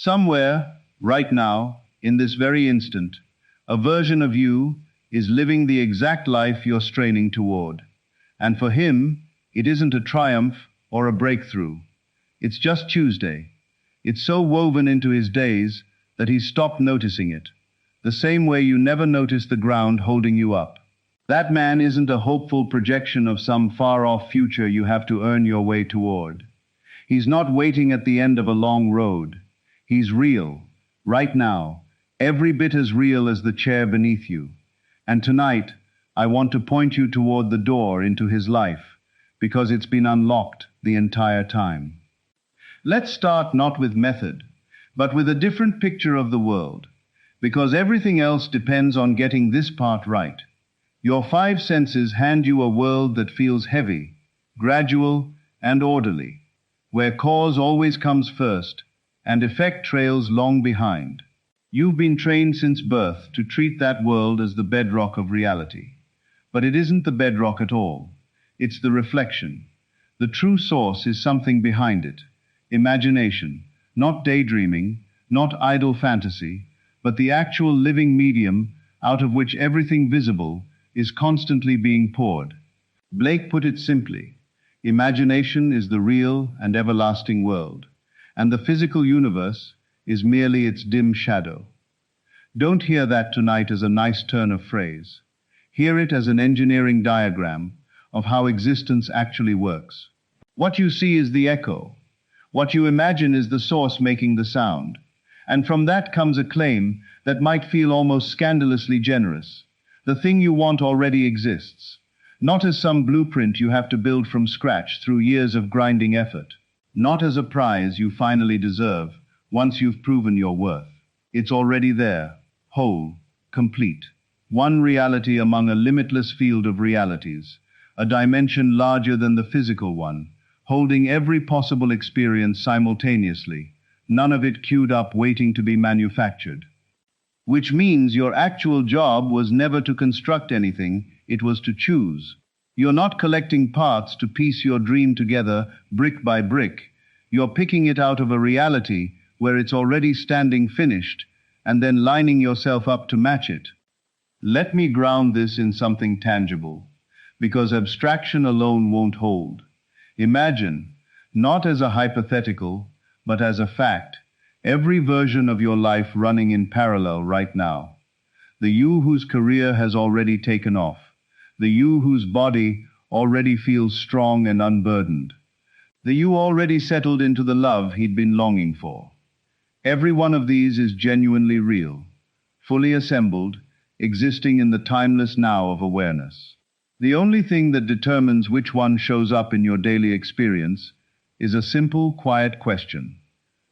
Somewhere, right now, in this very instant, a version of you is living the exact life you're straining toward. And for him, it isn't a triumph or a breakthrough. It's just Tuesday. It's so woven into his days that he's stopped noticing it, the same way you never notice the ground holding you up. That man isn't a hopeful projection of some far-off future you have to earn your way toward. He's not waiting at the end of a long road. He's real, right now, every bit as real as the chair beneath you. And tonight, I want to point you toward the door into his life, because it's been unlocked the entire time. Let's start not with method, but with a different picture of the world, because everything else depends on getting this part right. Your five senses hand you a world that feels heavy, gradual, and orderly, where cause always comes first, and effect trails long behind. You've been trained since birth to treat that world as the bedrock of reality. But it isn't the bedrock at all. It's the reflection. The true source is something behind it. Imagination, not daydreaming, not idle fantasy, but the actual living medium out of which everything visible is constantly being poured. Blake put it simply: imagination is the real and everlasting world, and the physical universe is merely its dim shadow. Don't hear that tonight as a nice turn of phrase. Hear it as an engineering diagram of how existence actually works. What you see is the echo. What you imagine is the source making the sound. And from that comes a claim that might feel almost scandalously generous. The thing you want already exists, not as some blueprint you have to build from scratch through years of grinding effort, not as a prize you finally deserve once you've proven your worth. It's already there, whole, complete. One reality among a limitless field of realities, a dimension larger than the physical one, holding every possible experience simultaneously, none of it queued up waiting to be manufactured. Which means your actual job was never to construct anything, it was to choose. You're not collecting parts to piece your dream together brick by brick. You're picking it out of a reality where it's already standing finished, and then lining yourself up to match it. Let me ground this in something tangible, because abstraction alone won't hold. Imagine, not as a hypothetical, but as a fact, every version of your life running in parallel right now. The you whose career has already taken off. The you whose body already feels strong and unburdened. The you already settled into the love he'd been longing for. Every one of these is genuinely real, fully assembled, existing in the timeless now of awareness. The only thing that determines which one shows up in your daily experience is a simple, quiet question.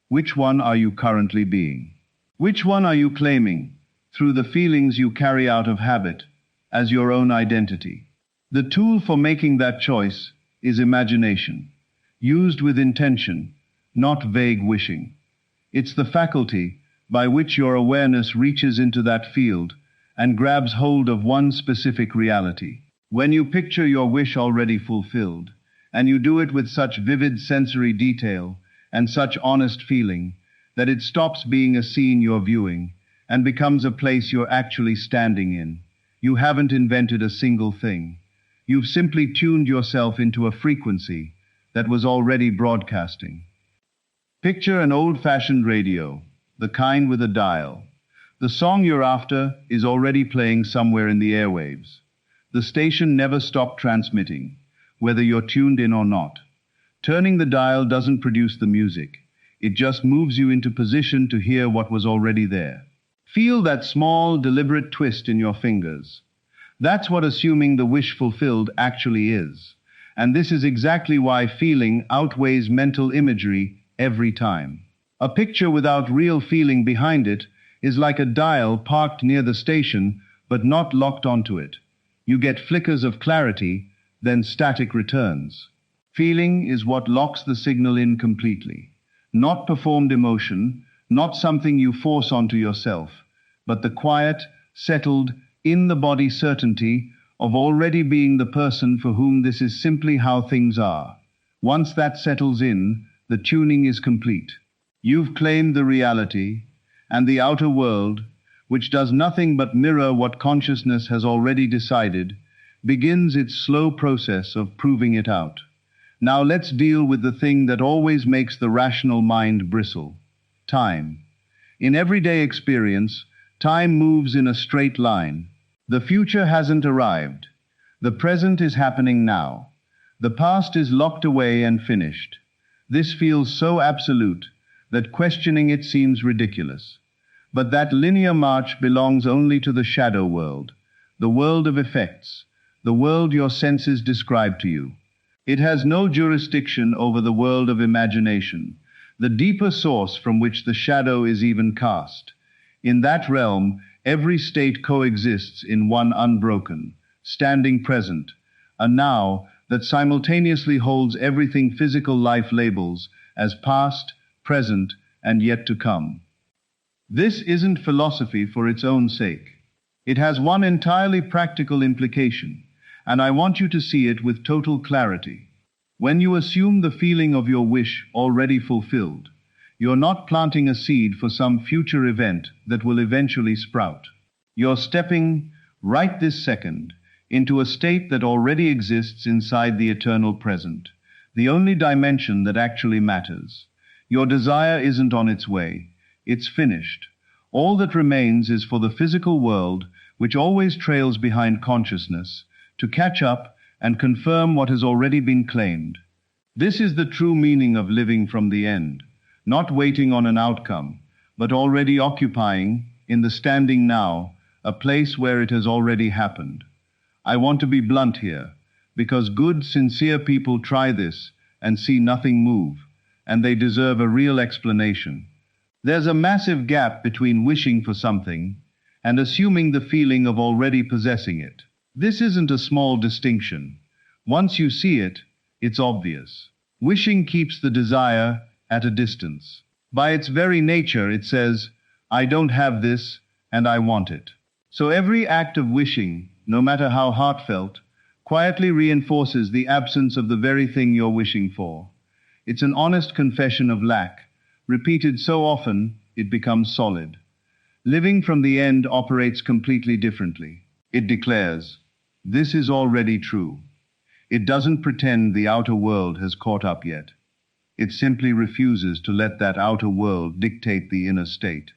Which one are you currently being? Which one are you claiming, through the feelings you carry out of habit, as your own identity? The tool for making that choice is imagination, used with intention, not vague wishing. It's the faculty by which your awareness reaches into that field and grabs hold of one specific reality. When you picture your wish already fulfilled, and you do it with such vivid sensory detail and such honest feeling that it stops being a scene you're viewing and becomes a place you're actually standing in, you haven't invented a single thing. You've simply tuned yourself into a frequency that was already broadcasting. Picture an old-fashioned radio, the kind with a dial. The song you're after is already playing somewhere in the airwaves. The station never stopped transmitting, whether you're tuned in or not. Turning the dial doesn't produce the music. It just moves you into position to hear what was already there. Feel that small, deliberate twist in your fingers. That's what assuming the wish fulfilled actually is. And this is exactly why feeling outweighs mental imagery every time. A picture without real feeling behind it is like a dial parked near the station but not locked onto it. You get flickers of clarity, then static returns. Feeling is what locks the signal in completely. Not performed emotion, not something you force onto yourself, but the quiet, settled, in-the-body certainty of already being the person for whom this is simply how things are. Once that settles in, the tuning is complete. You've claimed the reality, and the outer world, which does nothing but mirror what consciousness has already decided, begins its slow process of proving it out. Now let's deal with the thing that always makes the rational mind bristle: time. In everyday experience, time moves in a straight line. The future hasn't arrived. The present is happening now. The past is locked away and finished. This feels so absolute that questioning it seems ridiculous. But that linear march belongs only to the shadow world, the world of effects, the world your senses describe to you. It has no jurisdiction over the world of imagination, the deeper source from which the shadow is even cast. In that realm, every state coexists in one unbroken, standing present, a now that simultaneously holds everything physical life labels as past, present, and yet to come. This isn't philosophy for its own sake. It has one entirely practical implication, and I want you to see it with total clarity. When you assume the feeling of your wish already fulfilled, you're not planting a seed for some future event that will eventually sprout. You're stepping, right this second, into a state that already exists inside the eternal present, the only dimension that actually matters. Your desire isn't on its way. It's finished. All that remains is for the physical world, which always trails behind consciousness, to catch up and confirm what has already been claimed. This is the true meaning of living from the end, not waiting on an outcome, but already occupying, in the standing now, a place where it has already happened. I want to be blunt here, because good, sincere people try this and see nothing move, and they deserve a real explanation. There's a massive gap between wishing for something and assuming the feeling of already possessing it. This isn't a small distinction. Once you see it, it's obvious. Wishing keeps the desire at a distance. By its very nature, it says, I don't have this, and I want it. So every act of wishing, no matter how heartfelt, quietly reinforces the absence of the very thing you're wishing for. It's an honest confession of lack, repeated so often it becomes solid. Living from the end operates completely differently. It declares, this is already true. It doesn't pretend the outer world has caught up yet. It simply refuses to let that outer world dictate the inner state.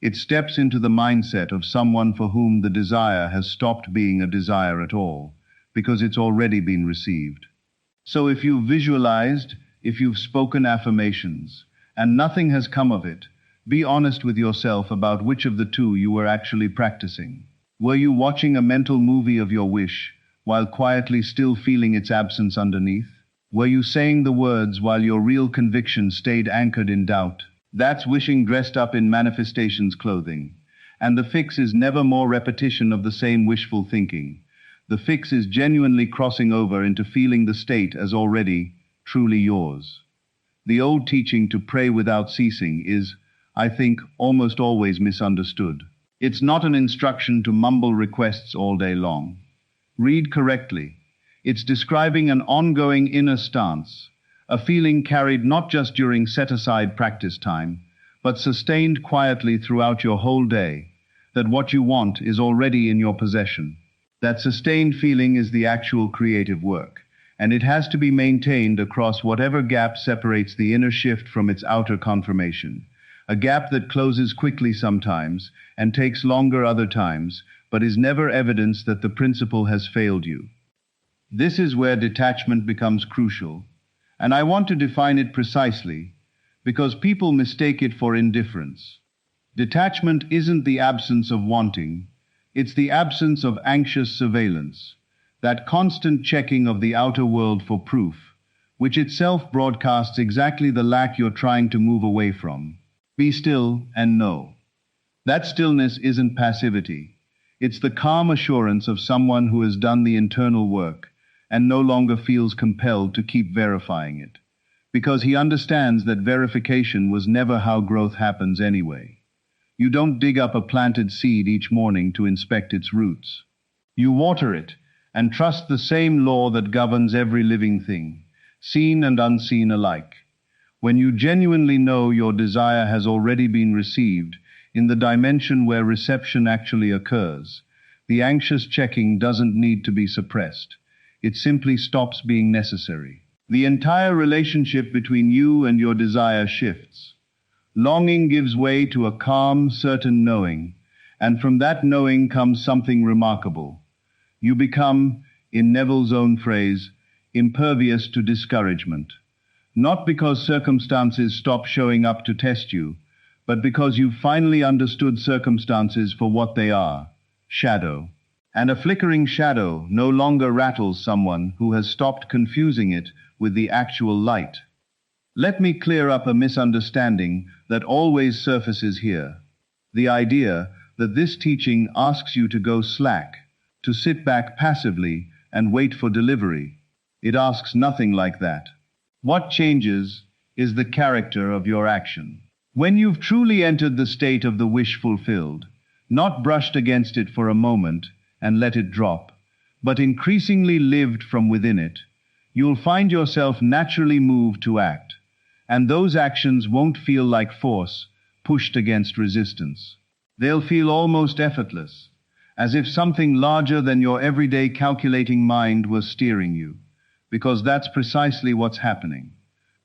It steps into the mindset of someone for whom the desire has stopped being a desire at all, because it's already been received. So if you've visualized, if you've spoken affirmations, and nothing has come of it, be honest with yourself about which of the two you were actually practicing. Were you watching a mental movie of your wish, while quietly still feeling its absence underneath? Were you saying the words while your real conviction stayed anchored in doubt? That's wishing dressed up in manifestation's clothing. And the fix is never more repetition of the same wishful thinking. The fix is genuinely crossing over into feeling the state as already, truly yours. The old teaching to pray without ceasing is, I think, almost always misunderstood. It's not an instruction to mumble requests all day long. Read correctly. It's describing an ongoing inner stance, a feeling carried not just during set-aside practice time, but sustained quietly throughout your whole day, that what you want is already in your possession. That sustained feeling is the actual creative work, and it has to be maintained across whatever gap separates the inner shift from its outer confirmation, a gap that closes quickly sometimes and takes longer other times, but is never evidence that the principle has failed you. This is where detachment becomes crucial, and I want to define it precisely, because people mistake it for indifference. Detachment isn't the absence of wanting, it's the absence of anxious surveillance, that constant checking of the outer world for proof, which itself broadcasts exactly the lack you're trying to move away from. Be still and know. That stillness isn't passivity. It's the calm assurance of someone who has done the internal work and no longer feels compelled to keep verifying it, because he understands that verification was never how growth happens anyway. You don't dig up a planted seed each morning to inspect its roots. You water it and trust the same law that governs every living thing, seen and unseen alike. when you genuinely know your desire has already been received in the dimension where reception actually occurs, the anxious checking doesn't need to be suppressed. It simply stops being necessary. The entire relationship between you and your desire shifts. Longing gives way to a calm, certain knowing, and from that knowing comes something remarkable. You become, in Neville's own phrase, impervious to discouragement. Not because circumstances stop showing up to test you, but because you've finally understood circumstances for what they are, shadow. And a flickering shadow no longer rattles someone who has stopped confusing it with the actual light. Let me clear up a misunderstanding that always surfaces here. The idea that this teaching asks you to go slack, to sit back passively and wait for delivery. It asks nothing like that. What changes is the character of your action. When you've truly entered the state of the wish fulfilled, not brushed against it for a moment and let it drop, but increasingly lived from within it, you'll find yourself naturally moved to act, and those actions won't feel like force pushed against resistance. They'll feel almost effortless, as if something larger than your everyday calculating mind was steering you, because that's precisely what's happening.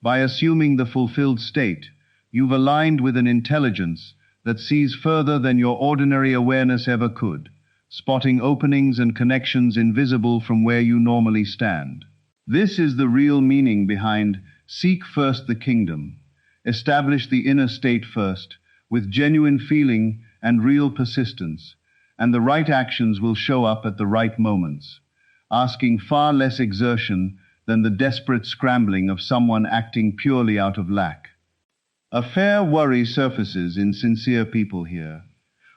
By assuming the fulfilled state, you've aligned with an intelligence that sees further than your ordinary awareness ever could, spotting openings and connections invisible from where you normally stand. This is the real meaning behind seek first the kingdom. Establish the inner state first, with genuine feeling and real persistence, and the right actions will show up at the right moments, asking far less exertion than the desperate scrambling of someone acting purely out of lack. A fair worry surfaces in sincere people here.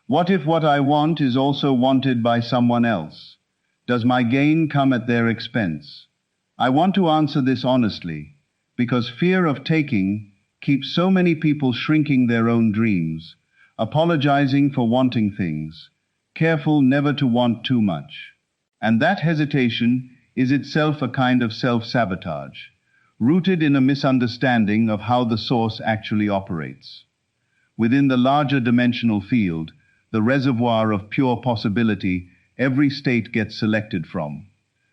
What if what I want is also wanted by someone else? Does my gain come at their expense? I want to answer this honestly, because fear of taking keeps so many people shrinking their own dreams, apologizing for wanting things, careful never to want too much. And that hesitation is itself a kind of self-sabotage, rooted in a misunderstanding of how the source actually operates. Within the larger dimensional field, the reservoir of pure possibility every state gets selected from,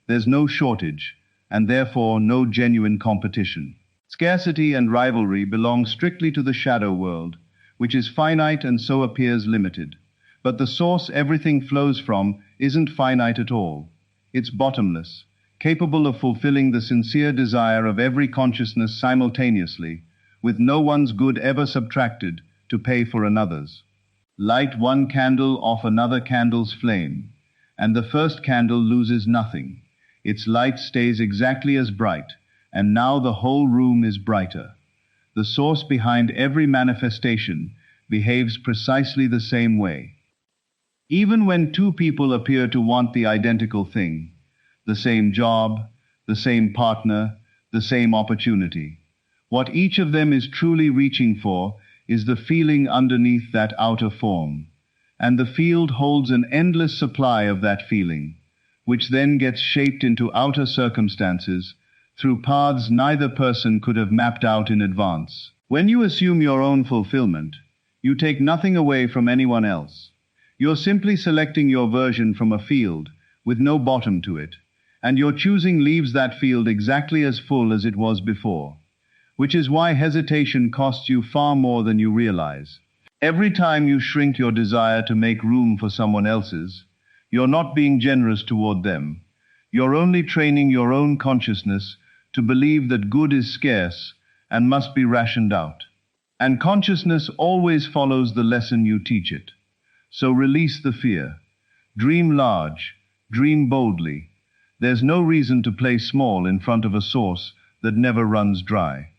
there's no shortage, and therefore no genuine competition. Scarcity and rivalry belong strictly to the shadow world, which is finite and so appears limited. But the source everything flows from isn't finite at all. It's bottomless, capable of fulfilling the sincere desire of every consciousness simultaneously, with no one's good ever subtracted to pay for another's. Light one candle off another candle's flame, and the first candle loses nothing. Its light stays exactly as bright, and now the whole room is brighter. The source behind every manifestation behaves precisely the same way. Even when two people appear to want the identical thing, the same job, the same partner, the same opportunity, what each of them is truly reaching for is the feeling underneath that outer form, and the field holds an endless supply of that feeling, which then gets shaped into outer circumstances through paths neither person could have mapped out in advance. When you assume your own fulfillment, you take nothing away from anyone else. You're simply selecting your version from a field with no bottom to it, and your choosing leaves that field exactly as full as it was before, which is why hesitation costs you far more than you realize. Every time you shrink your desire to make room for someone else's, you're not being generous toward them. You're only training your own consciousness to believe that good is scarce and must be rationed out. And consciousness always follows the lesson you teach it. So release the fear. Dream large, dream boldly. There's no reason to play small in front of a source that never runs dry.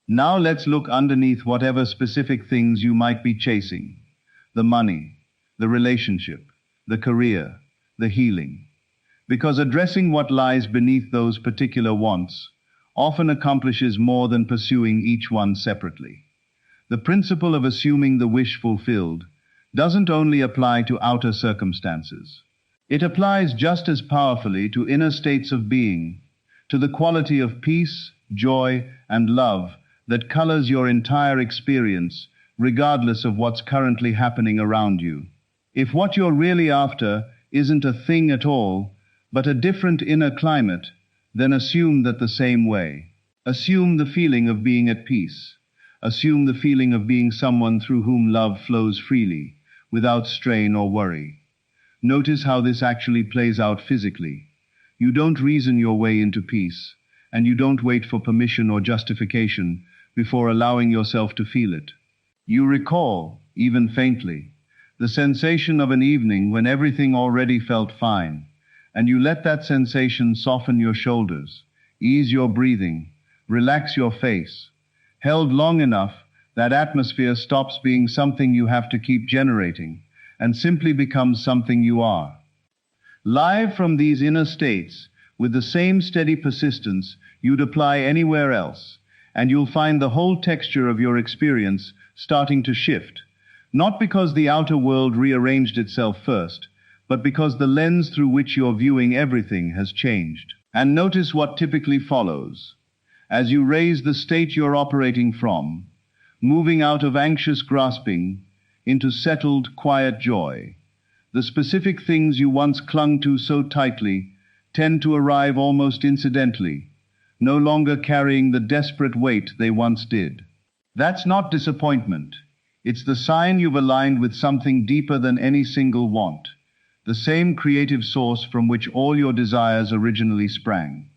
Now let's look underneath whatever specific things you might be chasing. The money, the relationship, the career, the healing. Because addressing what lies beneath those particular wants often accomplishes more than pursuing each one separately. The principle of assuming the wish fulfilled doesn't only apply to outer circumstances. It applies just as powerfully to inner states of being, to the quality of peace, joy, and love that colors your entire experience, regardless of what's currently happening around you. If what you're really after isn't a thing at all, but a different inner climate, then assume that the same way. Assume the feeling of being at peace. Assume the feeling of being someone through whom love flows freely, without strain or worry. Notice how this actually plays out physically. You don't reason your way into peace, and you don't wait for permission or justification before allowing yourself to feel it. You recall, even faintly, the sensation of an evening when everything already felt fine, and you let that sensation soften your shoulders, ease your breathing, relax your face. Held long enough, that atmosphere stops being something you have to keep generating and simply becomes something you are. Live from these inner states, with the same steady persistence you'd apply anywhere else, and you'll find the whole texture of your experience starting to shift, not because the outer world rearranged itself first, but because the lens through which you're viewing everything has changed. And notice what typically follows. As you raise the state you're operating from, moving out of anxious grasping into settled, quiet joy, the specific things you once clung to so tightly tend to arrive almost incidentally, no longer carrying the desperate weight they once did. That's not disappointment. It's the sign you've aligned with something deeper than any single want, the same creative source from which all your desires originally sprang.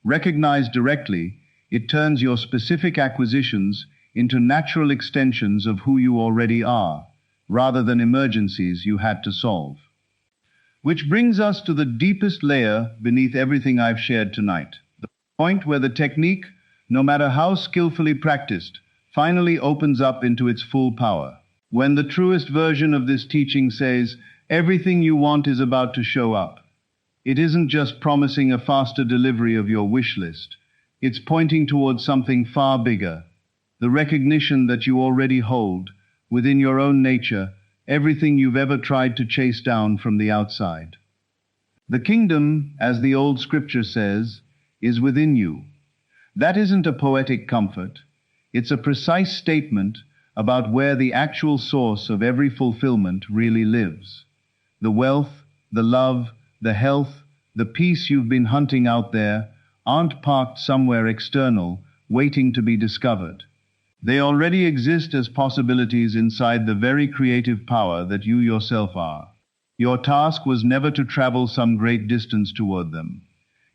Recognized directly, it turns your specific acquisitions into natural extensions of who you already are, rather than emergencies you had to solve. Which brings us to the deepest layer beneath everything I've shared tonight, the point where the technique, no matter how skillfully practiced, finally opens up into its full power. When the truest version of this teaching says, everything you want is about to show up, it isn't just promising a faster delivery of your wish list. It's pointing towards something far bigger, the recognition that you already hold, within your own nature, everything you've ever tried to chase down from the outside. The kingdom, as the old scripture says, is within you. That isn't a poetic comfort. It's a precise statement about where the actual source of every fulfillment really lives. The wealth, the love, the health, the peace you've been hunting out there aren't parked somewhere external, waiting to be discovered. They already exist as possibilities inside the very creative power that you yourself are. Your task was never to travel some great distance toward them.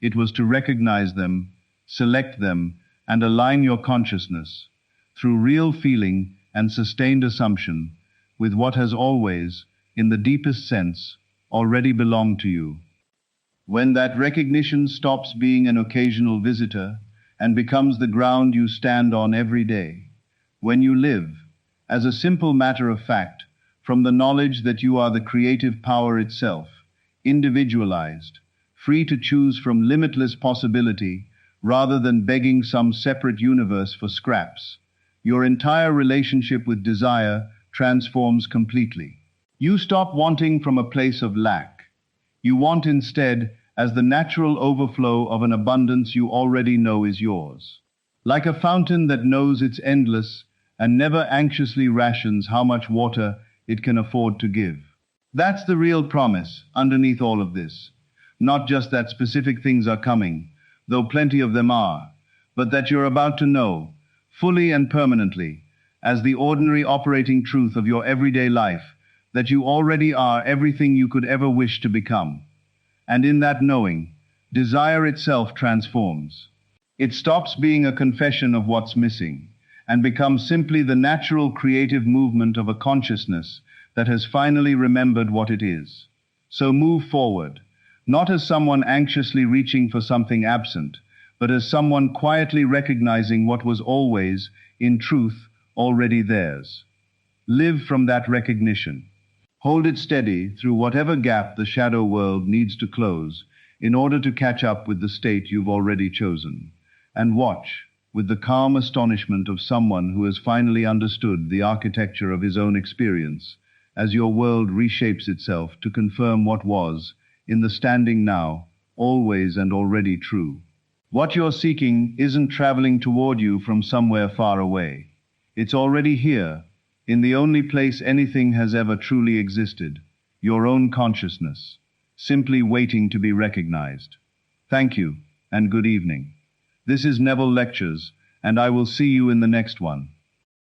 It was to recognize them, select them, and align your consciousness, through real feeling and sustained assumption, with what has always, in the deepest sense, already belonged to you. When that recognition stops being an occasional visitor and becomes the ground you stand on every day, when you live, as a simple matter of fact, from the knowledge that you are the creative power itself, individualized, free to choose from limitless possibility rather than begging some separate universe for scraps, your entire relationship with desire transforms completely. You stop wanting from a place of lack. You want instead as the natural overflow of an abundance you already know is yours. Like a fountain that knows it's endless and never anxiously rations how much water it can afford to give. That's the real promise underneath all of this. Not just that specific things are coming, though plenty of them are, but that you're about to know, fully and permanently, as the ordinary operating truth of your everyday life, that you already are everything you could ever wish to become. And in that knowing, desire itself transforms. It stops being a confession of what's missing and becomes simply the natural creative movement of a consciousness that has finally remembered what it is. So move forward, not as someone anxiously reaching for something absent, but as someone quietly recognizing what was always, in truth, already theirs. Live from that recognition. Hold it steady through whatever gap the shadow world needs to close in order to catch up with the state you've already chosen. And watch, with the calm astonishment of someone who has finally understood the architecture of his own experience, as your world reshapes itself to confirm what was, in the standing now, always and already true. What you're seeking isn't traveling toward you from somewhere far away. It's already here, in the only place anything has ever truly existed, your own consciousness, simply waiting to be recognized. Thank you, and good evening. This is Neville Lectures, and I will see you in the next one.